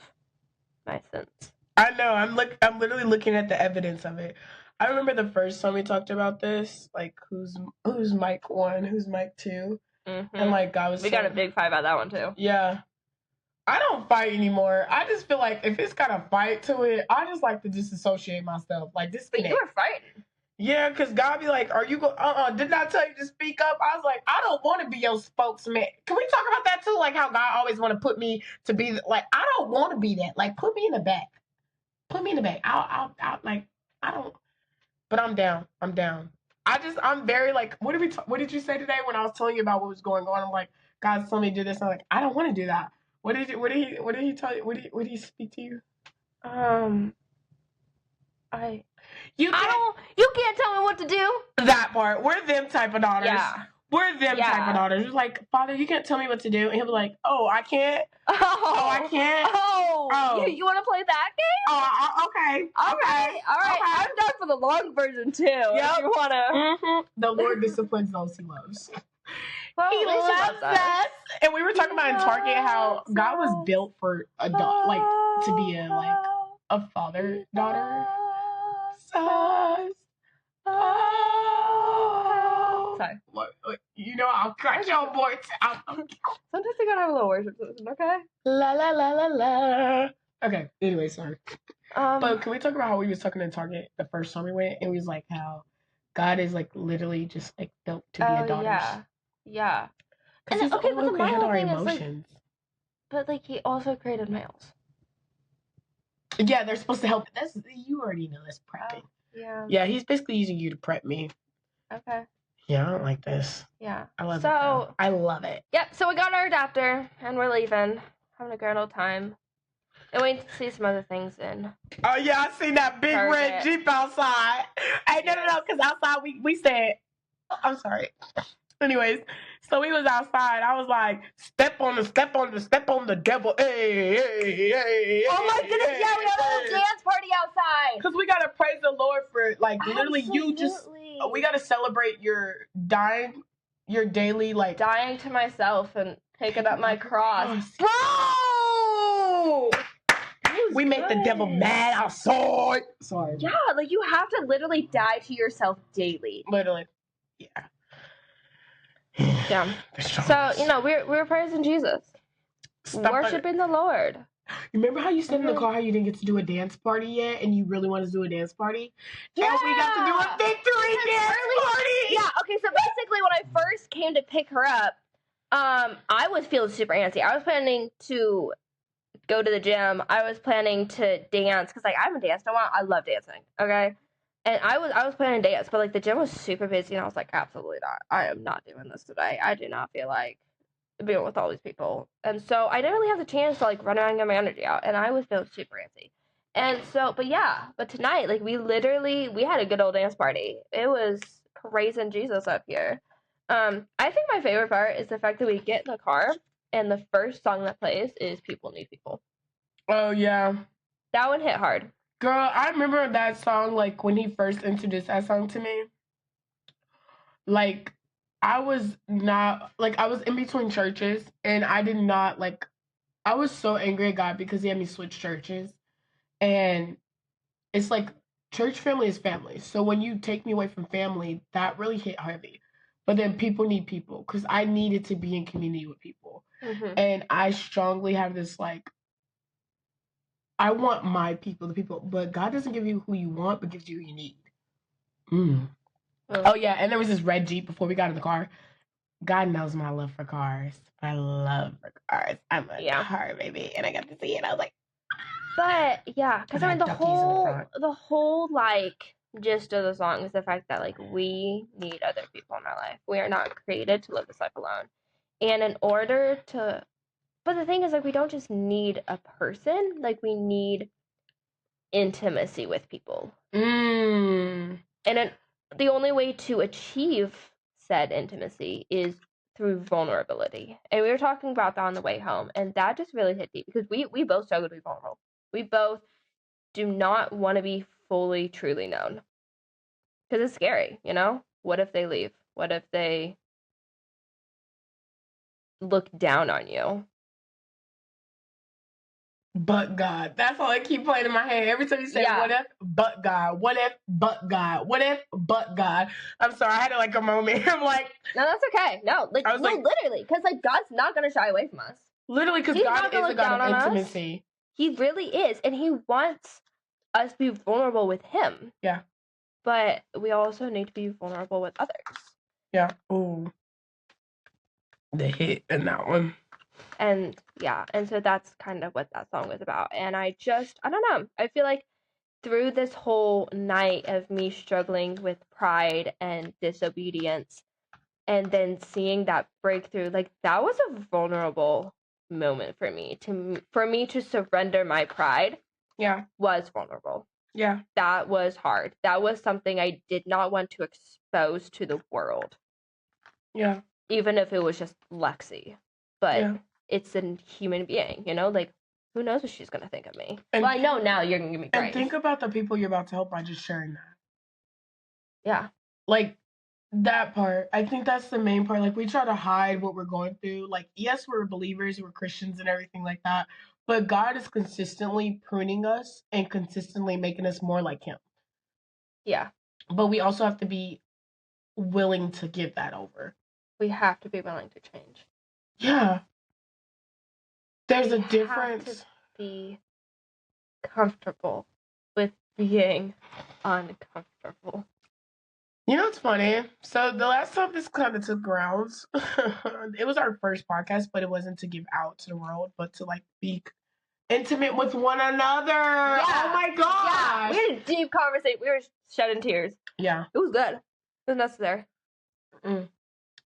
Speaker 1: my sins.
Speaker 2: I know. I'm literally looking at the evidence of it. I remember the first time we talked about this, like, who's mic 1, who's mic 2.
Speaker 1: Mm-hmm.
Speaker 2: And, like, God was
Speaker 1: We got a big fight about that one, too.
Speaker 2: Yeah. I don't fight anymore. I just feel like if it's got a fight to it, I just like to disassociate myself. Like, disconnect.
Speaker 1: But you were fighting.
Speaker 2: Yeah, because God be like, are you didn't I tell you to speak up? I was like, I don't want to be your spokesman. Can we talk about that, too? Like, how God always want to put me to be, like, I don't want to be that. Like, put me in the back. Put me in the back. I'll like, I don't, but I'm down. I'm very, like, what did you say today when I was telling you about what was going on? I'm like, God's telling me to do this. I'm like, I don't want to do that. What did he tell you? What did he speak to you? You
Speaker 1: can't tell me what to do.
Speaker 2: That part. We're them type of daughters.
Speaker 1: Yeah.
Speaker 2: We're them type of daughters. It's like, Father, you can't tell me what to do. And he'll be like, oh, I can't. Oh, I can't.
Speaker 1: Oh. You want to play that game?
Speaker 2: Oh, okay.
Speaker 1: All right. I'm done for the long version, too. Yep. If you want to.
Speaker 2: Mm-hmm. The Lord disciplines those he loves.
Speaker 1: Well,
Speaker 2: he loves us. And we were talking about in Target how God was built for a like to be a father-daughter. Sorry. What, you know, I'll crack your board.
Speaker 1: Sometimes you gotta have a little worship system, okay?
Speaker 2: La la la la la. Okay, anyway, sorry. But can we talk about how we was talking in Target the first time we went, and we was like how God is like literally just like built to be a daughter.
Speaker 1: Yeah.
Speaker 2: Because he's okay, the one who can handle our emotions.
Speaker 1: But like he also created males.
Speaker 2: Yeah, they're supposed to help. You already know that's prepping. Yeah, he's basically using you to prep me.
Speaker 1: Okay.
Speaker 2: Yeah, I don't like this.
Speaker 1: Yeah.
Speaker 2: I love it. Though. I love it.
Speaker 1: Yep. So we got our adapter and we're leaving, having a grand old time. And waiting to see some other things in.
Speaker 2: Oh yeah, I seen that big red Jeep outside. Hey, no, because outside we said, I'm sorry. Anyways, so we was outside. I was like, step on the devil. Hey.
Speaker 1: Oh my goodness, yeah, we had a little dance party outside.
Speaker 2: Because we gotta praise the Lord for like literally you just. We gotta celebrate your daily like
Speaker 1: dying to myself and taking up my cross,
Speaker 2: bro. We make the devil mad outside. Sorry.
Speaker 1: Yeah, like you have to literally die to yourself daily.
Speaker 2: Literally.
Speaker 1: Yeah. So, you know, we're praising Jesus. Worshiping the Lord.
Speaker 2: You remember how you said in the car how you didn't get to do a dance party yet and you really wanted to do a dance party? Yeah. And we got to do a victory dance party.
Speaker 1: Yeah, okay, so basically when I first came to pick her up, I was feeling super antsy. I was planning to go to the gym. I was planning to dance because, like, I haven't danced in a while. I love dancing, okay? And I was planning to dance, but, like, the gym was super busy, and I was like, absolutely not. I am not doing this today. I do not feel like being with all these people. And so I didn't really have the chance to, like, run around and get my energy out, and I was feeling super antsy. But tonight, like, we had a good old dance party. It was praising Jesus up here. I think my favorite part is the fact that we get in the car and the first song that plays is People Need People.
Speaker 2: Oh, yeah.
Speaker 1: That one hit hard.
Speaker 2: Girl, I remember that song, like, when he first introduced that song to me. Like, I was in between churches, and I did not, like, I was so angry at God because he had me switch churches. And it's like, church family is family. So when you take me away from family, that really hit heavy. But then people need people, because I needed to be in community with people.
Speaker 1: Mm-hmm.
Speaker 2: And I strongly have this, like, I want my people, the people, but God doesn't give you who you want, but gives you who you need. Oh, yeah, and there was this red Jeep before we got in the car. God knows my love for cars. I love cars. I'm a car baby, and I got to see it. I was like,
Speaker 1: but yeah, because I mean the whole like gist of the song is the fact that like we need other people in our life. We are not created to live this life alone, and in order to, but the thing is like we don't just need a person, like we need intimacy with people. And the only way to achieve said intimacy is through vulnerability. And we were talking about that on the way home, and that just really hit deep because we both struggle to be vulnerable. We both do not want to be fully, truly known. Because it's scary, you know? What if they leave? What if they look down on you?
Speaker 2: But God. That's all I keep playing in my head. Every time you say, what if, but God. What if, but God. What if, but God. I'm sorry, I had like a moment. I'm like...
Speaker 1: No, that's okay. No, literally. Because like God's not going to shy away from us.
Speaker 2: Literally, because God is a God of intimacy.
Speaker 1: He really is. And he wants us to be vulnerable with him.
Speaker 2: Yeah.
Speaker 1: But we also need to be vulnerable with others.
Speaker 2: Yeah. Ooh. The hit in that one.
Speaker 1: And so that's kind of what that song was about. And I don't know. I feel like through this whole night of me struggling with pride and disobedience, and then seeing that breakthrough, like that was a vulnerable moment for me to surrender my pride.
Speaker 2: Yeah.
Speaker 1: Was vulnerable.
Speaker 2: Yeah.
Speaker 1: That was hard. That was something I did not want to expose to the world.
Speaker 2: Yeah.
Speaker 1: Even if it was just Lexi. But it's a human being, you know? Like, who knows what she's going to think of me? And, well, I know now you're going to give me grace.
Speaker 2: And think about the people you're about to help by just sharing that.
Speaker 1: Yeah.
Speaker 2: Like, that part. I think that's the main part. Like, we try to hide what we're going through. Like, yes, we're believers, we're Christians and everything like that. But God is consistently pruning us and consistently making us more like him.
Speaker 1: Yeah.
Speaker 2: But we also have to be willing to give that over.
Speaker 1: We have to be willing to change.
Speaker 2: Yeah. There's a difference.
Speaker 1: We have to be comfortable with being uncomfortable.
Speaker 2: You know what's funny? So the last time this kind of took grounds, it was our first podcast, but it wasn't to give out to the world, but to like be intimate with one another. Yeah. Oh my gosh.
Speaker 1: Yeah. We had a deep conversation. We were shedding tears.
Speaker 2: Yeah.
Speaker 1: It was good. It was necessary.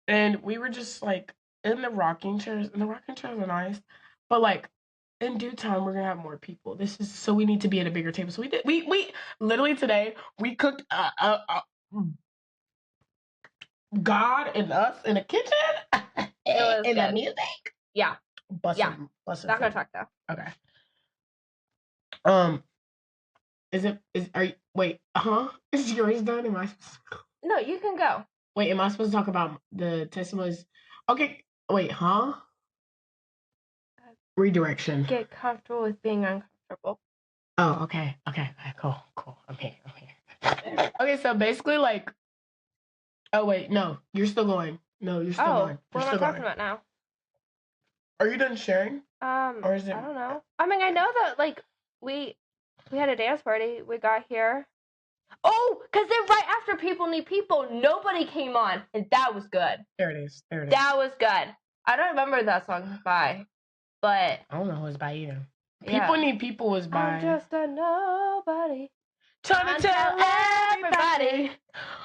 Speaker 2: And we were just like in the rocking chairs, and the rocking chairs are nice, but like in due time we're gonna have more people. So we need to be at a bigger table. So we literally today we cooked God and us in the kitchen and the music.
Speaker 1: Yeah.
Speaker 2: Not
Speaker 1: gonna talk though.
Speaker 2: Okay. Is yours done? Am I supposed to...
Speaker 1: No, you can go.
Speaker 2: Wait, am I supposed to talk about the testimonies? Okay, wait, huh? Redirection.
Speaker 1: Get comfortable with being uncomfortable.
Speaker 2: Oh, okay, cool. I'm here. Okay, so basically, like, oh wait, no, you're still going. No, you're still going.
Speaker 1: What am I talking about now?
Speaker 2: Are you done sharing?
Speaker 1: Or is it... I don't know. I mean, I know that like we had a dance party. We got here. Oh, because then right after People Need People, nobody came on, and that was good.
Speaker 2: There it is.
Speaker 1: That was good. I don't remember that song by, but...
Speaker 2: I don't know who it's by either. People Need People was by...
Speaker 1: I'm just a nobody.
Speaker 2: Trying to tell everybody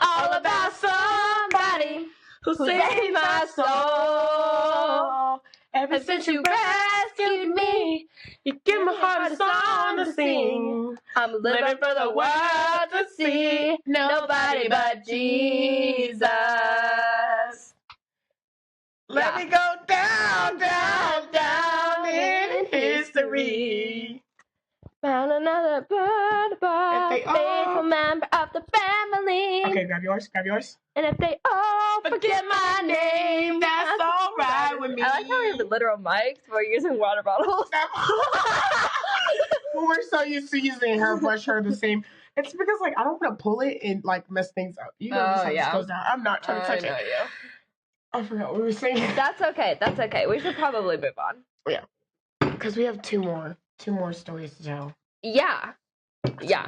Speaker 2: all about somebody who saved my soul. Ever since you rescued me, you give my heart a song to sing.
Speaker 1: I'm living for the world to see. Nobody but Jesus.
Speaker 2: Let me go down, down, down in history.
Speaker 1: Found another bird, faithful member of the family.
Speaker 2: Okay, grab yours, grab yours.
Speaker 1: And if they all forget my name,
Speaker 2: that's all right with me.
Speaker 1: I like how we have literal mics, but we're using water bottles.
Speaker 2: Well, we're so used to using hairbrush hair the same. It's because like I don't want to pull it and like mess things up. You know just how this goes down. I'm not trying to touch it.
Speaker 1: You.
Speaker 2: I forgot what we were saying.
Speaker 1: That's okay. That's okay. We should probably move on.
Speaker 2: Yeah, because we have two more stories to tell.
Speaker 1: Yeah. Yeah.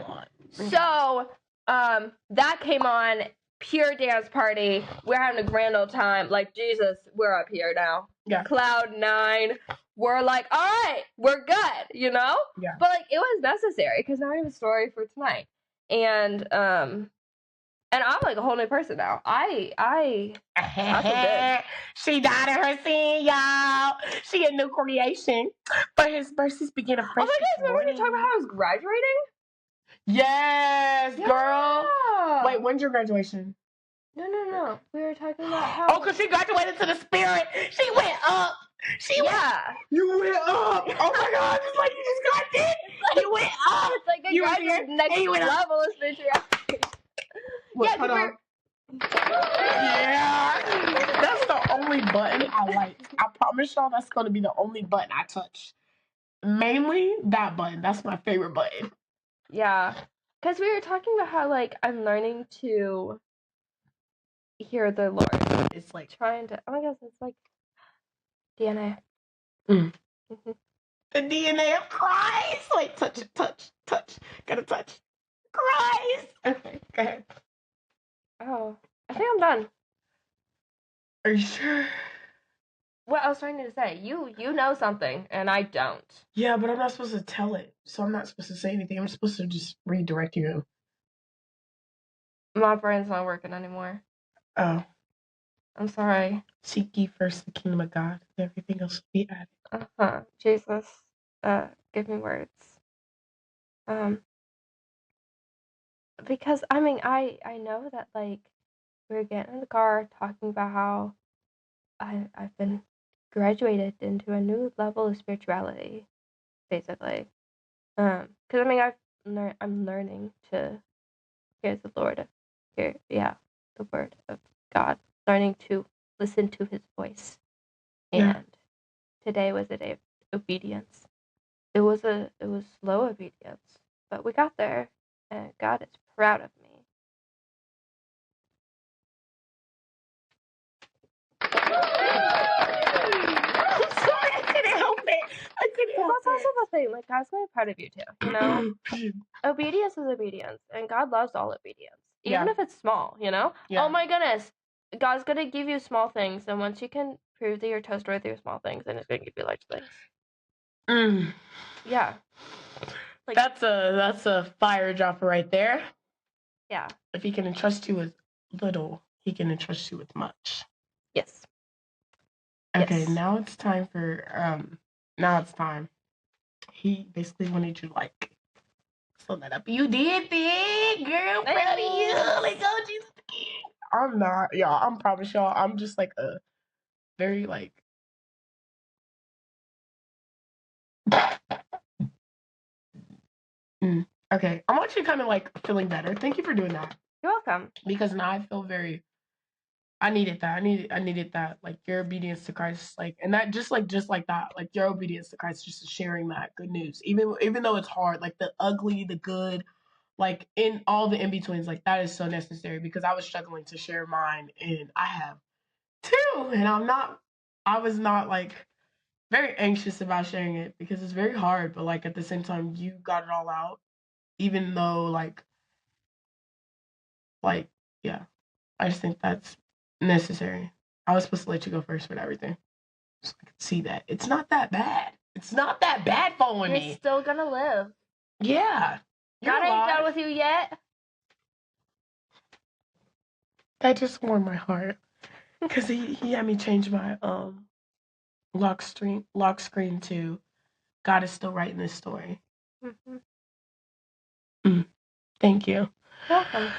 Speaker 1: So, that came on. Pure dance party. We're having a grand old time. Like, Jesus, we're up here now.
Speaker 2: Yeah.
Speaker 1: Cloud 9. We're like, all right, we're good, you know?
Speaker 2: Yeah.
Speaker 1: But like, it was necessary because now we have a story for tonight. And I'm like a whole new person now. I
Speaker 2: She died in her sin, y'all. She a new creation. But his mercies begin afresh.
Speaker 1: Oh my gosh, remember we talking about how I was graduating?
Speaker 2: Yes,
Speaker 1: Yeah.
Speaker 2: girl. Wait, when's your graduation?
Speaker 1: No. We were talking about how.
Speaker 2: Oh, because she graduated to the spirit. She went up. You went up. Oh my God, it's like you just got it. You went up.
Speaker 1: It's like I graduated next level of spirituality.
Speaker 2: What, hold on. Yeah. That's the only button I like. I promise y'all that's going to be the only button I touch. Mainly that button. That's my favorite button.
Speaker 1: Yeah. Because we were talking about how, like, I'm learning to hear the Lord.
Speaker 2: It's like
Speaker 1: trying to, oh my gosh, it's like DNA.
Speaker 2: The DNA of Christ. Wait, touch it, touch. Gotta touch. Christ. Okay, go ahead.
Speaker 1: Oh, I think I'm done.
Speaker 2: Are you sure?
Speaker 1: What I was trying to say, you know something, and I don't.
Speaker 2: Yeah, but I'm not supposed to tell it, so I'm not supposed to say anything. I'm supposed to just redirect you.
Speaker 1: My brain's not working anymore.
Speaker 2: Oh.
Speaker 1: I'm sorry.
Speaker 2: Seek ye first the kingdom of God, and everything else will be added.
Speaker 1: Jesus, give me words. Because, I mean, I know that, like, we were getting in the car talking about how I've been graduated into a new level of spirituality, basically. Because, I mean, I'm learning to hear the Lord, the word of God, learning to listen to his voice. And today was a day of obedience. It was slow obedience, but we got there, and God is proud of me.
Speaker 2: I'm sorry, I couldn't help it.
Speaker 1: That's also the thing. Like, God's gonna be proud of you too. You know, obedience is obedience, and God loves all obedience, even if it's small. You know. Yeah. Oh my goodness, God's gonna give you small things, and once you can prove that you're trustworthy with small things, then He's gonna give you large things. Yeah.
Speaker 2: Like, that's a fire dropper right there.
Speaker 1: Yeah.
Speaker 2: If He can entrust you with little, He can entrust you with much.
Speaker 1: Yes.
Speaker 2: Okay,
Speaker 1: yes.
Speaker 2: Now it's time. He basically wanted you to like slow that up. You did it, girl. Proud of you. Let's go, Jesus the King. I'm not, y'all. I'm promise y'all. I'm just like a very like. Okay, I'm actually kind of like feeling better. Thank you for doing that.
Speaker 1: You're welcome.
Speaker 2: Because now I feel very. I needed that. I needed that. Like your obedience to Christ, like, and that just like that, like your obedience to Christ, just sharing that good news, even though it's hard, like the ugly, the good, like in all the in betweens, like that is so necessary because I was struggling to share mine, and I have two, and I was not like very anxious about sharing it because it's very hard, but like at the same time, you got it all out, even though like yeah, I just think that's necessary. I was supposed to let you go first with everything. So I could see that. It's not that bad. It's not that bad following me.
Speaker 1: You're still gonna live.
Speaker 2: Yeah.
Speaker 1: God ain't done with you yet.
Speaker 2: That just warmed my heart. Because he had me change my lock screen to God is still writing this story. Thank you.
Speaker 1: You're welcome.